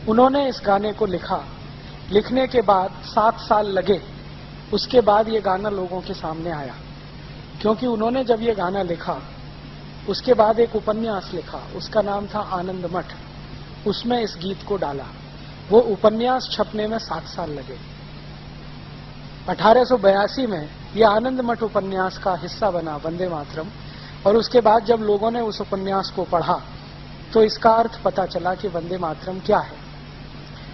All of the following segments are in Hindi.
उन्होंने इस गाने को लिखा। लिखने के बाद 7 साल लगे, उसके बाद ये गाना लोगों के सामने आया। क्योंकि उन्होंने जब ये गाना लिखा, उसके बाद एक उपन्यास लिखा, उसका नाम था आनंद मठ। उसमें इस गीत को डाला। वो उपन्यास छपने में 7 साल लगे। 1882 में ये आनंद मठ उपन्यास का हिस्सा बना वंदे मातरम। और उसके बाद जब लोगों ने उस उपन्यास को पढ़ा तो इसका अर्थ पता चला कि वंदे मातरम क्या है।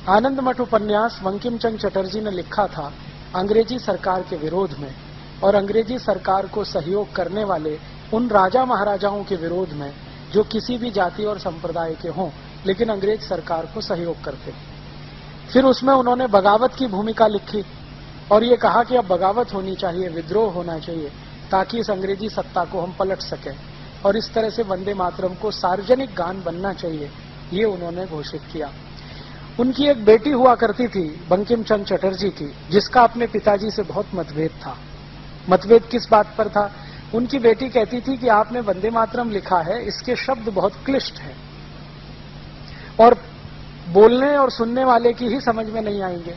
आनंद मठ उपन्यास बंकिम चंद्र चटर्जी ने लिखा था अंग्रेजी सरकार के विरोध में और अंग्रेजी सरकार को सहयोग करने वाले उन राजा महाराजाओं के विरोध में जो किसी भी जाति और संप्रदाय के हों लेकिन अंग्रेज सरकार को सहयोग करते। फिर उसमें उन्होंने बगावत की भूमिका लिखी और ये कहा कि अब बगावत होनी चाहिए, विद्रोह होना चाहिए ताकि इस अंग्रेजी सत्ता को हम पलट सकें। और इस तरह से वंदे मातरम को सार्वजनिक गान बनना चाहिए, ये उन्होंने घोषित किया। उनकी एक बेटी हुआ करती थी बंकिम चंद्र चटर्जी की, जिसका अपने पिताजी से बहुत मतभेद था। मतभेद किस बात पर था? उनकी बेटी कहती थी कि आपने वंदे मातरम लिखा है, इसके शब्द बहुत क्लिष्ट हैं और बोलने और सुनने वाले की ही समझ में नहीं आएंगे,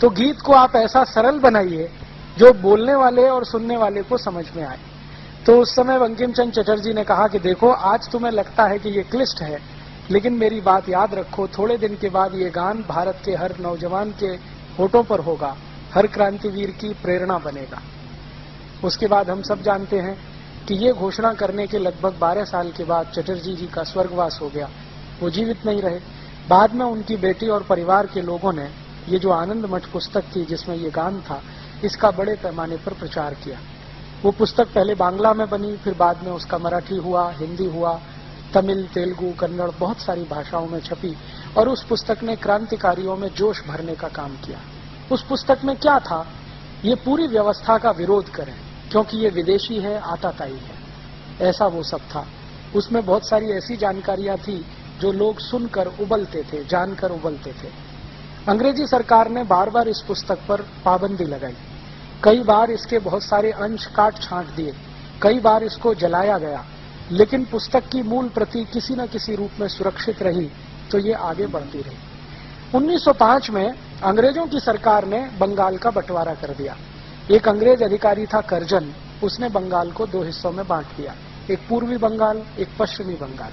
तो गीत को आप ऐसा सरल बनाइए जो बोलने वाले और सुनने वाले को समझ में आए। तो उस समय बंकिम चंद्र चटर्जी ने कहा कि देखो, आज तुम्हें लगता है कि ये क्लिष्ट है, लेकिन मेरी बात याद रखो, थोड़े दिन के बाद ये गान भारत के हर नौजवान के होठों पर होगा, हर क्रांतिवीर की प्रेरणा बनेगा। उसके बाद हम सब जानते हैं कि ये घोषणा करने के लगभग 12 साल के बाद चटर्जी जी का स्वर्गवास हो गया, वो जीवित नहीं रहे। बाद में उनकी बेटी और परिवार के लोगों ने ये जो आनंद मठ पुस्तक थी जिसमें ये गान था, इसका बड़े पैमाने पर प्रचार किया। वो पुस्तक पहले बांग्ला में बनी, फिर बाद में उसका मराठी हुआ, हिंदी हुआ, तमिल, तेलुगु, कन्नड़, बहुत सारी भाषाओं में छपी और उस पुस्तक ने क्रांतिकारियों में जोश भरने का काम किया। उस पुस्तक में क्या था? ये पूरी व्यवस्था का विरोध करें क्योंकि ये विदेशी है, आताताई है, ऐसा वो सब था। उसमें बहुत सारी ऐसी जानकारियां थी जो लोग सुनकर उबलते थे, जानकर उबलते थे। अंग्रेजी सरकार ने बार बार इस पुस्तक पर पाबंदी लगाई। कई बार इसके बहुत सारे अंश काट छांट दिए, कई बार इसको जलाया गया, लेकिन पुस्तक की मूल प्रति किसी न किसी रूप में सुरक्षित रही, तो ये आगे बढ़ती रही। 1905 में अंग्रेजों की सरकार ने बंगाल का बंटवारा कर दिया। एक अंग्रेज अधिकारी था करजन, उसने बंगाल को 2 हिस्सों में बांट दिया, एक पूर्वी बंगाल, एक पश्चिमी बंगाल।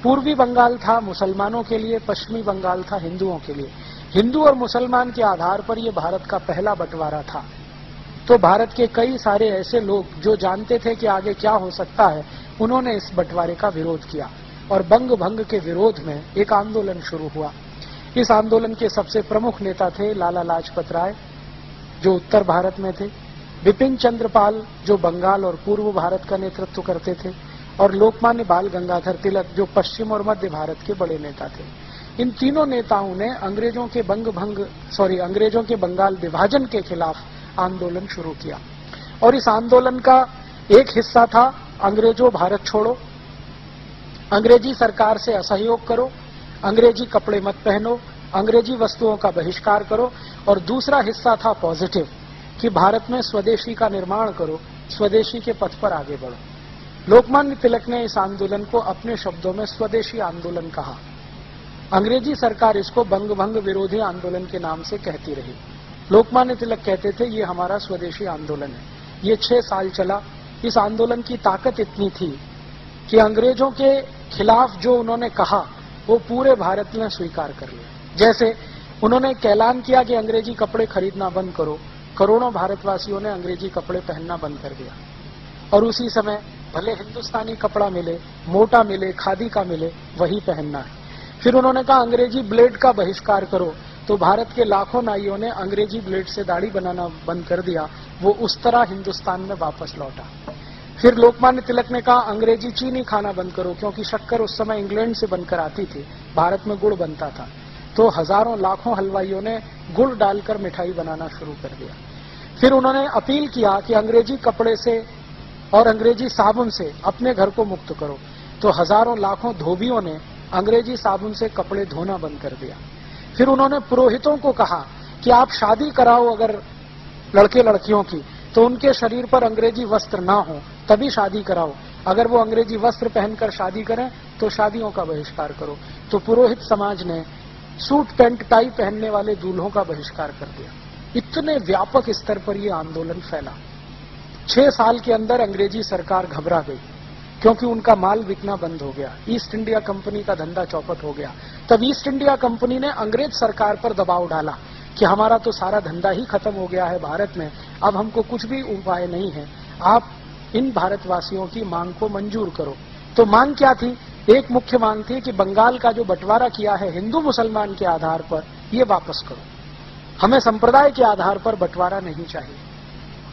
पूर्वी बंगाल था मुसलमानों के लिए, पश्चिमी बंगाल था हिंदुओं के लिए। हिंदू और मुसलमान के आधार पर यह भारत का पहला बंटवारा था। तो भारत के कई सारे ऐसे लोग जो जानते थे कि आगे क्या हो सकता है, उन्होंने इस बंटवारे का विरोध किया और बंग भंग के विरोध में एक आंदोलन शुरू हुआ। इस आंदोलन के सबसे प्रमुख नेता थे लाला लाजपत राय, जो उत्तर भारत में थे, बिपिन चंद्र पाल, जो बंगाल और पूर्व भारत का नेतृत्व करते थे, और लोकमान्य बाल गंगाधर तिलक, जो पश्चिम और मध्य भारत के बड़े नेता थे। इन तीनों नेताओं ने अंग्रेजों के बंगाल विभाजन के खिलाफ आंदोलन शुरू किया। और इस आंदोलन का एक हिस्सा था अंग्रेजों भारत छोड़ो, अंग्रेजी सरकार से असहयोग करो, अंग्रेजी कपड़े मत पहनो, अंग्रेजी वस्तुओं का बहिष्कार करो। और दूसरा हिस्सा था पॉजिटिव, कि भारत में स्वदेशी का निर्माण करो, स्वदेशी के पथ पर आगे बढ़ो। लोकमान्य तिलक ने इस आंदोलन को अपने शब्दों में स्वदेशी आंदोलन कहा। अंग्रेजी सरकार इसको बंग भंग विरोधी आंदोलन के नाम से कहती रही। लोकमान्य तिलक कहते थे ये हमारा स्वदेशी आंदोलन है। ये 6 साल चला। इस आंदोलन की ताकत इतनी थी कि अंग्रेजों के खिलाफ जो उन्होंने कहा वो पूरे भारत ने स्वीकार कर लिया। जैसे उन्होंने ऐलान किया कि अंग्रेजी कपड़े खरीदना बंद करो, करोड़ों भारतवासियों ने अंग्रेजी कपड़े पहनना बंद कर दिया। और उसी समय भले हिंदुस्तानी कपड़ा मिले, मोटा मिले, खादी का मिले, वही पहनना है। फिर उन्होंने कहा अंग्रेजी ब्लेड का बहिष्कार करो, तो भारत के लाखों नाइयों ने अंग्रेजी ब्लेड से दाढ़ी बनाना बंद कर दिया। वो उस तरह हिंदुस्तान में वापस लौटा। फिर लोकमान्य तिलक ने कहा अंग्रेजी चीनी खाना बंद करो, क्योंकि शक्कर उस समय इंग्लैंड से बनकर आती थी, भारत में गुड़ बनता था। तो हजारों लाखों हलवाइयों ने गुड़ डालकर मिठाई बनाना शुरू कर दिया। फिर उन्होंने अपील किया कि अंग्रेजी कपड़े से और अंग्रेजी साबुन से अपने घर को मुक्त करो। तो हजारों लाखों धोबियों ने अंग्रेजी साबुन से कपड़े धोना बंद कर दिया। फिर उन्होंने पुरोहितों को कहा कि आप शादी कराओ अगर लड़के लड़कियों की, तो उनके शरीर पर अंग्रेजी वस्त्र ना हो, तभी शादी कराओ। अगर वो अंग्रेजी वस्त्र पहनकर शादी करें तो शादियों का बहिष्कार करो। तो पुरोहित समाज ने सूट पैंट टाई पहनने वाले दूल्हों का बहिष्कार कर दिया। इतने व्यापक स्तर पर यह आंदोलन फैला। 6 साल के अंदर अंग्रेजी सरकार घबरा गई, क्योंकि उनका माल बिकना बंद हो गया। ईस्ट इंडिया कंपनी का धंधा चौपट हो गया। तब ईस्ट इंडिया कंपनी ने अंग्रेज सरकार पर दबाव डाला कि हमारा तो सारा धंधा ही खत्म हो गया है भारत में, अब हमको कुछ भी उपाय नहीं है, आप इन भारतवासियों की मांग को मंजूर करो। तो मांग क्या थी? एक मुख्य मांग थी कि बंगाल का जो बंटवारा किया है हिंदू मुसलमान के आधार पर, ये वापस करो, हमें संप्रदाय के आधार पर बंटवारा नहीं चाहिए।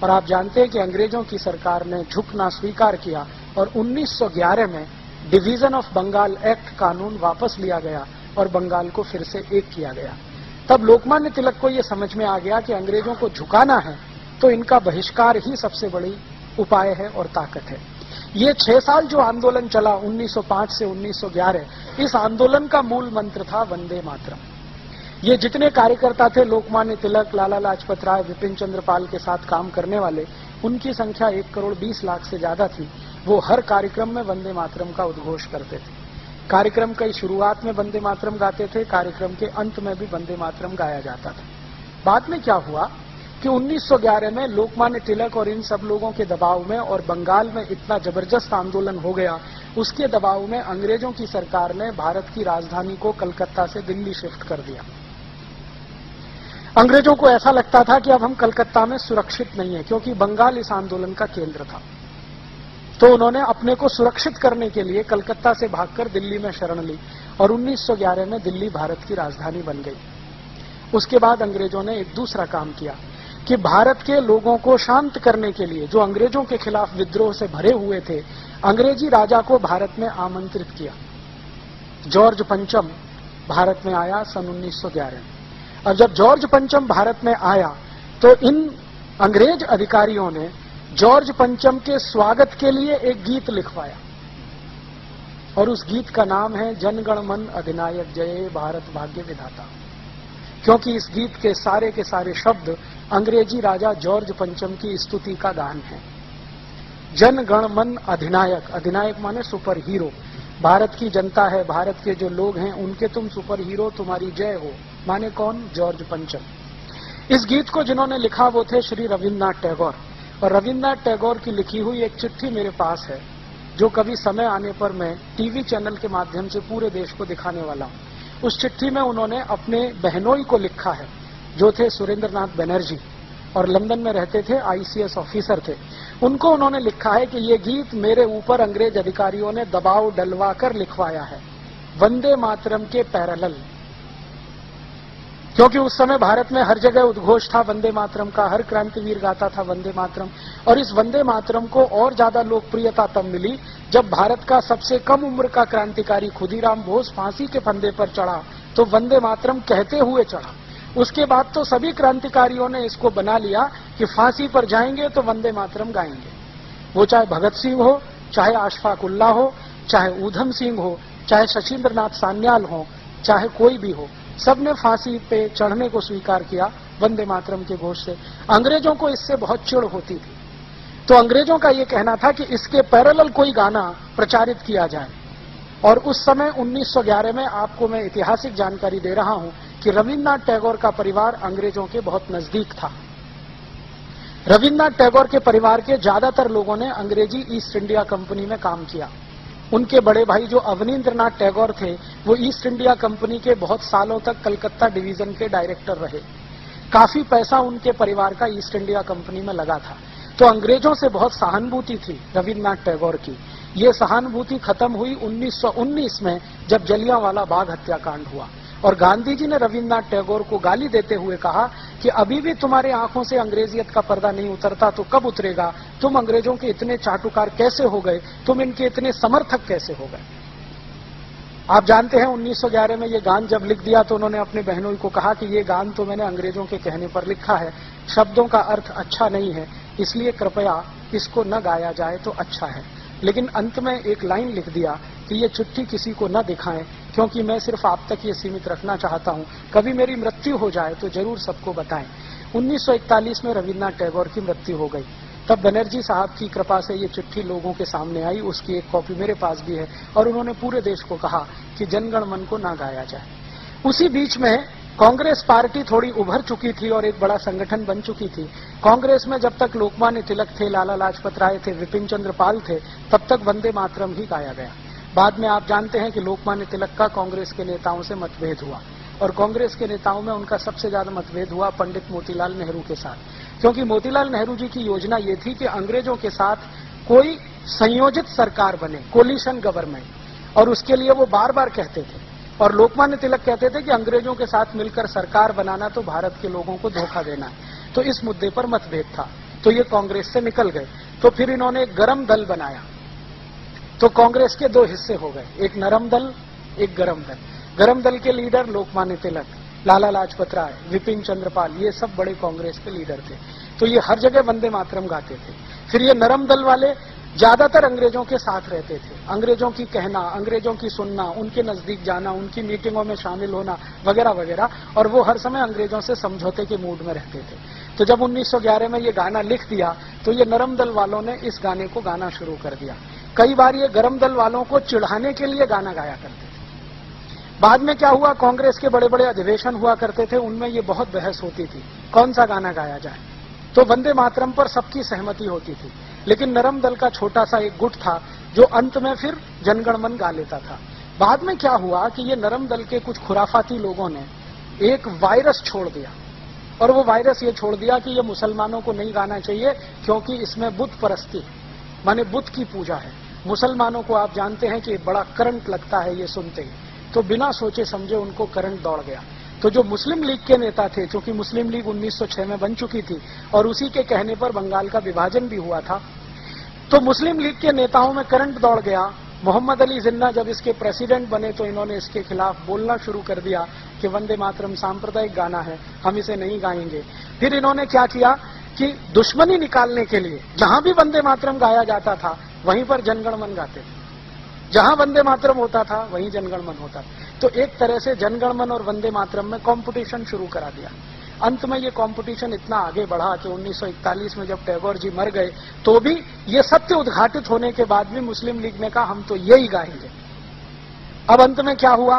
और आप जानते हैं कि अंग्रेजों की सरकार ने झुकना स्वीकार किया और 1911 में डिवीजन ऑफ बंगाल एक्ट कानून वापस लिया गया और बंगाल को फिर से एक किया गया। तब लोकमान्य तिलक को यह समझ में आ गया कि अंग्रेजों को झुकाना है तो इनका बहिष्कार ही सबसे बड़ी उपाय है और ताकत है। ये 6 साल जो आंदोलन चला 1905 से 1911, इस आंदोलन का मूल मंत्र था वंदे मातरम। ये जितने कार्यकर्ता थे, लोकमान्य तिलक, लाला लाजपत राय, विपिन चंद्र पाल के साथ काम करने वाले, उनकी संख्या 1 करोड़ 20 लाख से ज्यादा थी। वो हर कार्यक्रम में वंदे मातरम का उद्घोष करते थे। कार्यक्रम की शुरुआत में वंदे मातरम गाते थे, कार्यक्रम के अंत में भी वंदे मातरम गाया जाता था। बाद में क्या हुआ कि 1911 में लोकमान्य तिलक और इन सब लोगों के दबाव में और बंगाल में इतना जबरदस्त आंदोलन हो गया, उसके दबाव में अंग्रेजों की सरकार ने भारत की राजधानी को कलकत्ता से दिल्ली शिफ्ट कर दिया। अंग्रेजों को ऐसा लगता था कि अब हम कलकत्ता में सुरक्षित नहीं है, क्योंकि बंगाल इस आंदोलन का केंद्र था। तो उन्होंने अपने को सुरक्षित करने के लिए कलकत्ता से भागकर दिल्ली में शरण ली और 1911 में दिल्ली भारत की राजधानी बन गई। उसके बाद अंग्रेजों ने एक दूसरा काम किया कि भारत के लोगों को शांत करने के लिए, जो अंग्रेजों के खिलाफ विद्रोह से भरे हुए थे, अंग्रेजी राजा को भारत में आमंत्रित किया। जॉर्ज पंचम भारत में आया सन 1911। और जब जॉर्ज पंचम भारत में आया तो इन अंग्रेज अधिकारियों ने जॉर्ज पंचम के स्वागत के लिए एक गीत लिखवाया और उस गीत का नाम है जनगण मन अधिनायक जय भारत भाग्य विधाता। क्योंकि इस गीत के सारे शब्द अंग्रेजी राजा जॉर्ज पंचम की स्तुति का गान है। जन गण मन अधिनायक, अधिनायक माने सुपर हीरो, भारत की जनता है, भारत के जो लोग हैं उनके तुम सुपर हीरो, तुम्हारी जय हो, माने कौन? जॉर्ज पंचम। इस गीत को जिन्होंने लिखा वो थे श्री रविन्द्रनाथ टैगोर। और रविन्द्रनाथ टैगोर की लिखी हुई एक चिट्ठी मेरे पास है, जो कभी समय आने पर मैं टीवी चैनल के माध्यम से पूरे देश को दिखाने वाला हूं। उस चिट्ठी में उन्होंने अपने बहनोई को लिखा है, जो थे सुरेंद्रनाथ बनर्जी और लंदन में रहते थे, ICS ऑफिसर थे। उनको उन्होंने लिखा है कि ये गीत मेरे ऊपर अंग्रेज अधिकारियों ने दबाव डलवा कर लिखवाया है, वंदे मातरम के पैरेलल। क्योंकि उस समय भारत में हर जगह उद्घोष था वंदे मातरम का, हर क्रांतिवीर गाता था वंदे मातरम। और इस वंदे मातरम को और ज्यादा लोकप्रियता तब मिली जब भारत का सबसे कम उम्र का क्रांतिकारी खुदीराम बोस फांसी के फंदे पर चढ़ा तो वंदे मातरम कहते हुए चढ़ा। उसके बाद तो सभी क्रांतिकारियों ने इसको बना लिया कि फांसी पर जाएंगे तो वंदे मातरम गाएंगे। वो चाहे भगत सिंह हो, चाहे अशफाक उल्लाह हो, चाहे ऊधम सिंह हो, चाहे शशीन्द्रनाथ सान्याल हो, चाहे कोई भी हो, सबने फांसी पे चढ़ने को स्वीकार किया वंदे मातरम के घोष से। अंग्रेजों को इससे बहुत चिढ़ होती थी, तो अंग्रेजों का ये कहना था कि इसके पैरेलल कोई गाना प्रचारित किया जाए। और उस समय 1911 में आपको मैं ऐतिहासिक जानकारी दे रहा हूं कि रविन्द्रनाथ टैगोर का परिवार अंग्रेजों के बहुत नजदीक था। रविन्द्रनाथ टैगोर के परिवार के ज्यादातर लोगों ने अंग्रेजी ईस्ट इंडिया कंपनी में काम किया। उनके बड़े भाई जो अवनींद्रनाथ टैगोर थे, वो ईस्ट इंडिया कंपनी के बहुत सालों तक कलकत्ता डिवीजन के डायरेक्टर रहे। काफी पैसा उनके परिवार का ईस्ट इंडिया कंपनी में लगा था। तो अंग्रेजों से बहुत सहानुभूति थी रविन्द्रनाथ टैगोर की। ये सहानुभूति खत्म हुई 1919 में, जब जलियांवाला बाग हत्याकांड हुआ और गांधी जी ने रविन्द्रनाथ टैगोर को गाली देते हुए कहा कि अभी भी तुम्हारे आंखों से अंग्रेजियत का पर्दा नहीं उतरता तो कब उतरेगा? तुम अंग्रेजों के इतने चाटुकार कैसे हो गए? तुम इनके इतने समर्थक कैसे हो गए? आप जानते हैं 1911 में ये गान जब लिख दिया तो उन्होंने अपने बहनों को कहा कि ये गान तो मैंने अंग्रेजों के कहने पर लिखा है, शब्दों का अर्थ अच्छा नहीं है, इसलिए कृपया इसको न गाया जाए तो अच्छा है। लेकिन अंत में एक लाइन लिख दिया कि ये चिट्ठी किसी को न दिखाएं, क्योंकि मैं सिर्फ आप तक ये सीमित रखना चाहता हूं, कभी मेरी मृत्यु हो जाए तो जरूर सबको बताएं। 1941 में रविन्द्रनाथ टैगोर की मृत्यु हो गई। तब बनर्जी साहब की कृपा से ये चिट्ठी लोगों के सामने आई, उसकी एक कॉपी मेरे पास भी है, और उन्होंने पूरे देश को कहा कि जनगण मन को ना गाया जाए। उसी बीच में कांग्रेस पार्टी थोड़ी उभर चुकी थी और एक बड़ा संगठन बन चुकी थी। कांग्रेस में जब तक लोकमान्य तिलक थे, लाला लाजपत राय थे, विपिन चंद्र पाल थे, तब तक वंदे मातरम ही गाया गया। बाद में आप जानते हैं कि लोकमान्य तिलक का कांग्रेस के नेताओं से मतभेद हुआ, और कांग्रेस के नेताओं में उनका सबसे ज्यादा मतभेद हुआ पंडित मोतीलाल नेहरू के साथ, क्योंकि मोतीलाल नेहरू जी की योजना ये थी कि अंग्रेजों के साथ कोई संयोजित सरकार बने, कोलिशन गवर्नमेंट, और उसके लिए वो बार बार कहते थे। और लोकमान्य तिलक कहते थे कि अंग्रेजों के साथ मिलकर सरकार बनाना तो भारत के लोगों को धोखा देना है। तो इस मुद्दे पर मतभेद था, तो ये कांग्रेस से निकल गए। तो फिर इन्होंने एक गरम दल बनाया। तो कांग्रेस के दो हिस्से हो गए, एक नरम दल, एक गरम दल। गरम दल के लीडर लोकमान्य तिलक, लाला लाजपत राय, विपिन चंद्र पाल, ये सब बड़े कांग्रेस के लीडर थे। तो ये हर जगह वंदे मातरम गाते थे। फिर ये नरम दल वाले ज्यादातर अंग्रेजों के साथ रहते थे, अंग्रेजों की कहना, अंग्रेजों की सुनना, उनके नजदीक जाना, उनकी मीटिंगों में शामिल होना वगैरह वगैरह, और वो हर समय अंग्रेजों से समझौते के मूड में रहते थे। तो जब 1911 में ये गाना लिख दिया तो ये नरम दल वालों ने इस गाने को गाना शुरू कर दिया। कई बार ये गरम दल वालों को चिढ़ाने के लिए गाना गाया करते थे। बाद में क्या हुआ, कांग्रेस के बड़े बड़े अधिवेशन हुआ करते थे, उनमें ये बहुत बहस होती थी कौन सा गाना गाया जाए। तो वंदे मातरम पर सबकी सहमति होती थी, लेकिन नरम दल का छोटा सा एक गुट था जो अंत में फिर जनगण मन गा लेता था। बाद में क्या हुआ कि ये नरम दल के कुछ खुराफाती लोगों ने एक वायरस छोड़ दिया, और वो वायरस ये छोड़ दिया कि ये मुसलमानों को नहीं गाना चाहिए क्योंकि इसमें बुत परस्ती है, माने बुत की पूजा है। मुसलमानों को आप जानते हैं कि बड़ा करंट लगता है ये सुनते ही, तो बिना सोचे समझे उनको करंट दौड़ गया। तो जो मुस्लिम लीग के नेता थे, क्योंकि मुस्लिम लीग 1906 में बन चुकी थी और उसी के कहने पर बंगाल का विभाजन भी हुआ था, तो मुस्लिम लीग के नेताओं में करंट दौड़ गया। मोहम्मद अली जिन्ना जब इसके प्रेसिडेंट बने तो इन्होंने इसके खिलाफ बोलना शुरू कर दिया कि वंदे मातरम सांप्रदायिक गाना है, हम इसे नहीं गाएंगे। फिर इन्होंने क्या किया कि दुश्मनी निकालने के लिए जहां भी वंदे मातरम गाया जाता था वहीं पर जनगण मन गाते थे, जहां वंदे मातरम होता था वहीं जनगण मन होता था। तो एक तरह से जनगण मन और वंदे मातरम में कंपटीशन शुरू करा दिया। अंत में ये कंपटीशन इतना आगे बढ़ा कि 1941 में जब टैगोर जी मर गए तो भी ये सत्य उद्घाटित होने के बाद भी मुस्लिम लीग ने कहा हम तो यही गाएंगे। अब अंत में क्या हुआ,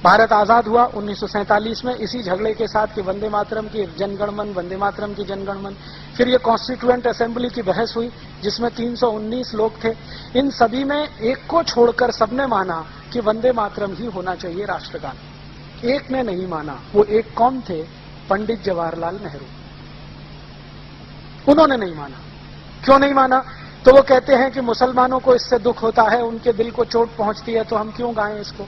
भारत आजाद हुआ 1947 में इसी झगड़े के साथ कि वंदे मातरम की जनगण मन, वंदे मातरम की जनगण मन। फिर ये कॉन्स्टिट्यूएंट असेंबली की बहस हुई जिसमें 319 लोग थे। इन सभी में एक को छोड़कर सबने माना कि वंदे मातरम ही होना चाहिए राष्ट्रगान। एक ने नहीं माना, वो एक कौन थे, पंडित जवाहरलाल नेहरू। उन्होंने नहीं माना। क्यों नहीं माना, तो वो कहते हैं कि मुसलमानों को इससे दुख होता है, उनके दिल को चोट पहुंचती है, तो हम क्यों गाएं इसको।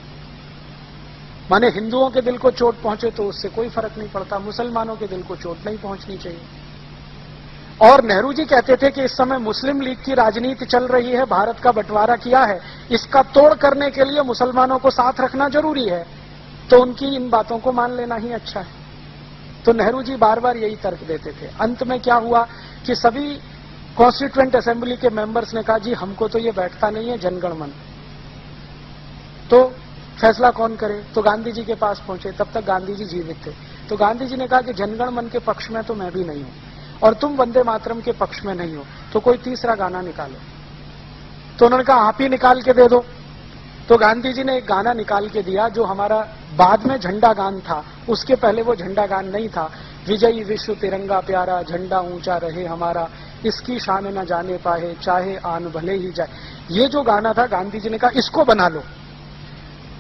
माने हिंदुओं के दिल को चोट पहुंचे तो उससे कोई फर्क नहीं पड़ता, मुसलमानों के दिल को चोट नहीं पहुंचनी चाहिए। और नेहरू जी कहते थे कि इस समय मुस्लिम लीग की राजनीति चल रही है, भारत का बंटवारा किया है, इसका तोड़ करने के लिए मुसलमानों को साथ रखना जरूरी है, तो उनकी इन बातों को मान लेना ही अच्छा है। तो नेहरू जी बार बार यही तर्क देते थे। अंत में क्या हुआ कि सभी कॉन्स्टिट्यूएंट असेंबली के मेंबर्स ने कहा जी हमको तो ये बैठता नहीं है जनगण मन, तो फैसला कौन करे। तो गांधी जी के पास पहुंचे, तब तक गांधी जी जीवित थे। तो गांधी जी ने कहा कि जनगण मन के पक्ष में तो मैं भी नहीं हूं और तुम वंदे मातरम के पक्ष में नहीं हो, तो कोई तीसरा गाना निकालो। तो उन्होंने कहा आप ही निकाल के दे दो। तो गांधी जी ने एक गाना निकाल के दिया जो हमारा बाद में झंडा गान था, उसके पहले वो झंडा गान नहीं था। विजयी विश्व तिरंगा प्यारा, झंडा ऊंचा रहे हमारा, इसकी शान न जाने पाए, चाहे आन भले ही जाए। ये जो गाना था गांधी जी ने कहा इसको बना लो,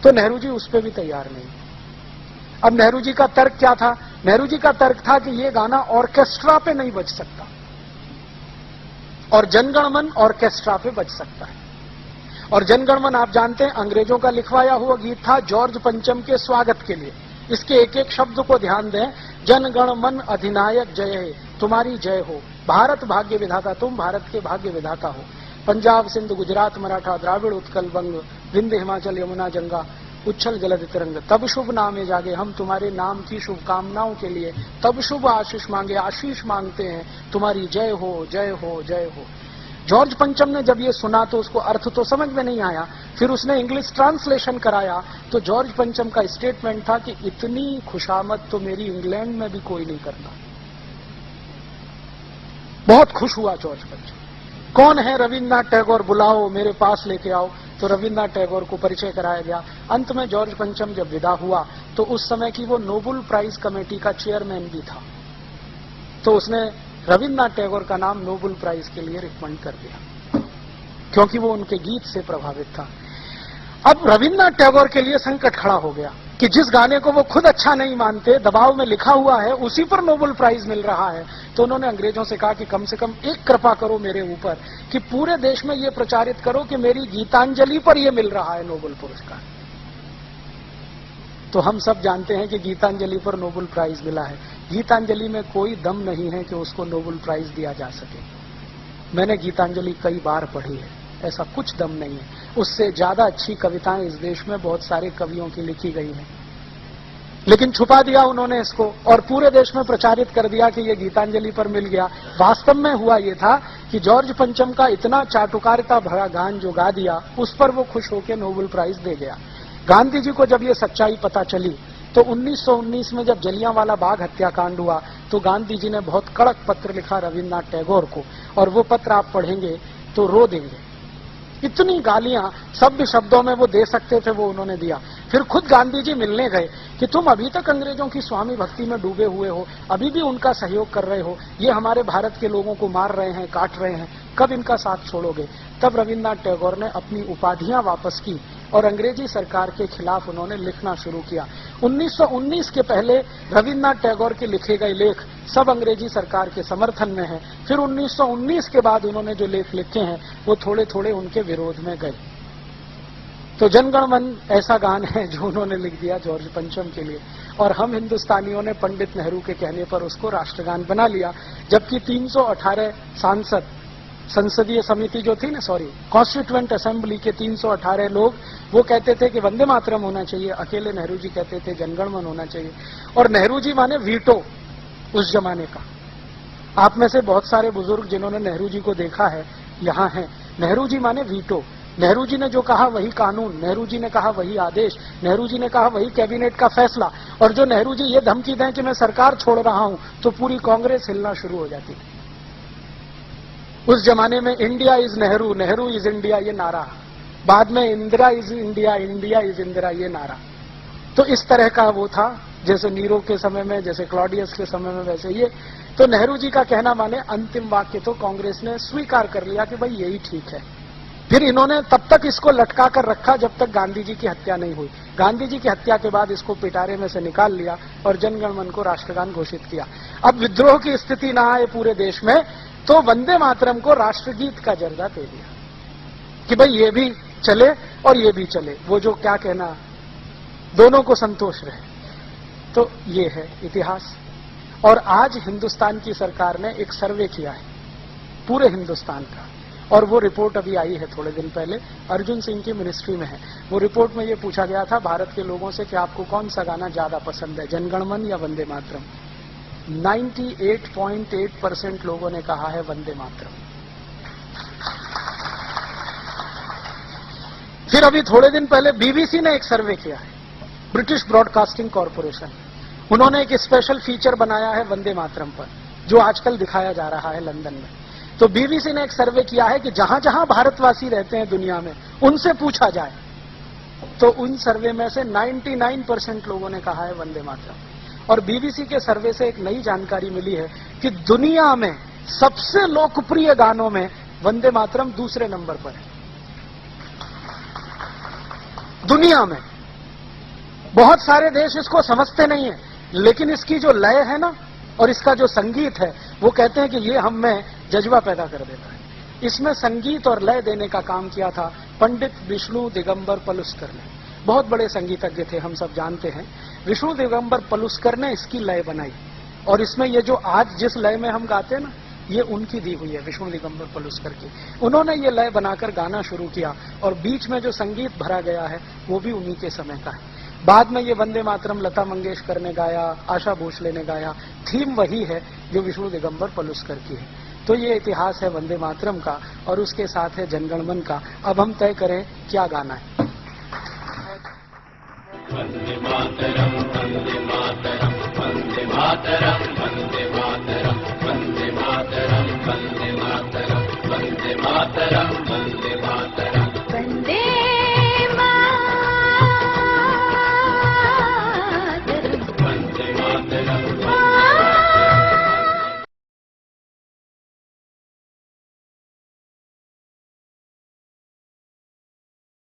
तो नेहरू जी उस पर भी तैयार नहीं। अब नेहरू जी का तर्क क्या था, नेहरू जी का तर्क था कि ये गाना ऑर्केस्ट्रा पे नहीं बज सकता और जनगण मन ऑर्केस्ट्रा पे बज सकता है। और जनगण मन आप जानते हैं अंग्रेजों का लिखवाया हुआ गीत था जॉर्ज पंचम के स्वागत के लिए। इसके एक एक शब्द को ध्यान दें, जनगण मन अधिनायक जय है, तुम्हारी जय हो, भारत भाग्य विधाता, तुम भारत के भाग्य विधाता हो, पंजाब सिंध गुजरात मराठा द्राविड़ उत्कल बंग, विंध्य हिमाचल यमुना गंगा, उच्छल जलद तरंग, तब शुभ नामे जागे, हम तुम्हारे नाम की शुभकामनाओं के लिए तब शुभ आशीष मांगे, आशीष मांगते हैं, तुम्हारी जय हो जय हो जय हो। जॉर्ज पंचम ने जब ये सुना तो उसको अर्थ तो समझ में नहीं आया, फिर उसने इंग्लिश ट्रांसलेशन कराया तो जॉर्ज पंचम का स्टेटमेंट था कि इतनी खुशामद तो मेरी इंग्लैंड में भी कोई नहीं करता। बहुत खुश हुआ जॉर्ज पंचम। कौन है रविन्द्रनाथ टैगोर, बुलाओ मेरे पास लेके आओ। तो रविन्द्रनाथ टैगोर को परिचय कराया गया। अंत में जॉर्ज पंचम जब विदा हुआ तो उस समय की वो नोबेल प्राइज कमेटी का चेयरमैन भी था, तो उसने रविन्द्रनाथ टैगोर का नाम नोबेल प्राइज के लिए रिकमेंड कर दिया, क्योंकि वो उनके गीत से प्रभावित था। अब रविन्द्रनाथ टैगोर के लिए संकट खड़ा हो गया कि जिस गाने को वो खुद अच्छा नहीं मानते, दबाव में लिखा हुआ है, उसी पर नोबेल प्राइज मिल रहा है। तो उन्होंने अंग्रेजों से कहा कि कम से कम एक कृपा करो मेरे ऊपर कि पूरे देश में ये प्रचारित करो कि मेरी गीतांजलि पर ये मिल रहा है नोबेल पुरस्कार। तो हम सब जानते हैं कि गीतांजलि पर नोबेल प्राइज मिला है। गीतांजलि में कोई दम नहीं है कि उसको नोबेल प्राइज दिया जा सके। मैंने गीतांजलि कई बार पढ़ी है, ऐसा कुछ दम नहीं है। उससे ज्यादा अच्छी कविताएं इस देश में बहुत सारे कवियों की लिखी गई हैं, लेकिन छुपा दिया उन्होंने इसको और पूरे देश में प्रचारित कर दिया कि ये गीतांजलि पर मिल गया। वास्तव में हुआ ये था कि जॉर्ज पंचम का इतना चाटुकारिता भरा गान जो गा दिया, उस पर वो खुश होकर नोबेल प्राइज दे गया। गांधी जी को जब ये सच्चाई पता चली तो 1919 में जब जलियांवाला बाग हत्याकांड हुआ तो गांधी जी ने बहुत कड़क पत्र लिखा रविन्द्रनाथ टैगोर को, और वो पत्र आप पढ़ेंगे तो रो देंगे। इतनी गालियां सभ्य शब्दों में वो दे सकते थे, वो उन्होंने दिया। फिर खुद गांधी जी मिलने गए कि तुम अभी तक अंग्रेजों की स्वामी भक्ति में डूबे हुए हो, अभी भी उनका सहयोग कर रहे हो, ये हमारे भारत के लोगों को मार रहे हैं, काट रहे हैं, कब इनका साथ छोड़ोगे। तब रविन्द्रनाथ टैगोर ने अपनी उपाधियां वापस की और अंग्रेजी सरकार के खिलाफ उन्होंने लिखना शुरू किया। 1919 के पहले रविन्द्रनाथ टैगोर के लिखे गए लेख सब अंग्रेजी सरकार के समर्थन में हैं। फिर 1919 के बाद उन्होंने जो लेख लिखे हैं वो थोड़े थोड़े उनके विरोध में गए। तो जनगण मन ऐसा गान है जो उन्होंने लिख दिया जॉर्ज पंचम के लिए, और हम हिंदुस्तानियों ने पंडित नेहरू के कहने पर उसको राष्ट्रगान बना लिया। जबकि 318 सांसद, संसदीय समिति जो थी ना, कॉन्स्टिट्यूएंट असेंबली के 318 लोग वो कहते थे कि वंदे मातरम होना चाहिए, अकेले नेहरू जी कहते थे जनगण मन होना चाहिए। और नेहरू जी माने वीटो उस जमाने का। आप में से बहुत सारे बुजुर्ग जिन्होंने नेहरू जी को देखा है यहाँ हैं। नेहरू जी माने वीटो। नेहरू जी ने जो कहा वही कानून, नेहरू जी ने कहा वही आदेश, नेहरू जी ने कहा वही कैबिनेट का फैसला। और जो नेहरू जी ये धमकी दें कि मैं सरकार छोड़ रहा हूं तो पूरी कांग्रेस हिलना शुरू हो जाती है। उस जमाने में India is Nehru, Nehru is India ये नारा, बाद में Indira is India, India is Indira ये नारा। तो इस तरह का वो था, जैसे नीरो के समय में, जैसे क्लॉडियस के समय में, वैसे ये। तो नेहरू जी का कहना माने अंतिम वाक्य तो कांग्रेस ने स्वीकार कर लिया कि भाई यही ठीक है। फिर इन्होंने तब तक इसको लटका कर रखा जब तक गांधी जी की हत्या नहीं हुई। गांधी जी की हत्या के बाद इसको पिटारे में से निकाल लिया और जनगण मन को राष्ट्रगान घोषित किया। अब विद्रोह की स्थिति ना आए पूरे देश में तो वंदे मातरम को राष्ट्रगीत का दर्जा दे दिया कि भाई ये भी चले और ये भी चले, वो जो क्या कहना, दोनों को संतोष रहे। तो ये है इतिहास। और आज हिंदुस्तान की सरकार ने एक सर्वे किया है पूरे हिंदुस्तान का, और वो रिपोर्ट अभी आई है थोड़े दिन पहले, अर्जुन सिंह की मिनिस्ट्री में है। वो रिपोर्ट में ये पूछा गया था भारत के लोगों से कि आपको कौन सा गाना ज्यादा पसंद है, जनगण मन या वंदे मातरम। 98.8% लोगों ने कहा है वंदे मातरम। फिर अभी थोड़े दिन पहले बीबीसी ने एक सर्वे किया है, ब्रिटिश ब्रॉडकास्टिंग कॉरपोरेशन। उन्होंने एक स्पेशल फीचर बनाया है वंदे मातरम पर, जो आजकल दिखाया जा रहा है लंदन में। तो बीबीसी ने एक सर्वे किया है कि जहां जहां भारतवासी रहते हैं दुनिया में उनसे पूछा जाए, तो उन सर्वे में से 99% लोगों ने कहा है वंदे मातरम। और बीबीसी के सर्वे से एक नई जानकारी मिली है कि दुनिया में सबसे लोकप्रिय गानों में वंदे मातरम दूसरे नंबर पर है। दुनिया में बहुत सारे देश इसको समझते नहीं है, लेकिन इसकी जो लय है ना और इसका जो संगीत है, वो कहते हैं कि ये हम में जज्बा पैदा कर देता है। इसमें संगीत और लय देने का काम किया था पंडित विष्णु दिगंबर पलुस्कर ने। बहुत बड़े संगीतज्ञ थे, हम सब जानते हैं। विष्णु दिगंबर पलुस्कर ने इसकी लय बनाई, और इसमें ये जो आज जिस लय में हम गाते हैं ना, ये उनकी दी हुई है, विष्णु दिगंबर पलुस्कर की। उन्होंने ये लय बनाकर गाना शुरू किया, और बीच में जो संगीत भरा गया है वो भी उन्हीं के समय का है। बाद में ये वंदे मातरम लता मंगेशकर ने गाया, आशा भोसले ने गाया। थीम वही है जो विष्णु दिगंबर पलुस्कर की है। तो ये इतिहास है वंदे मातरम का, और उसके साथ है जनगण मन का। अब हम तय करें क्या गाना है। वंदे मातरम।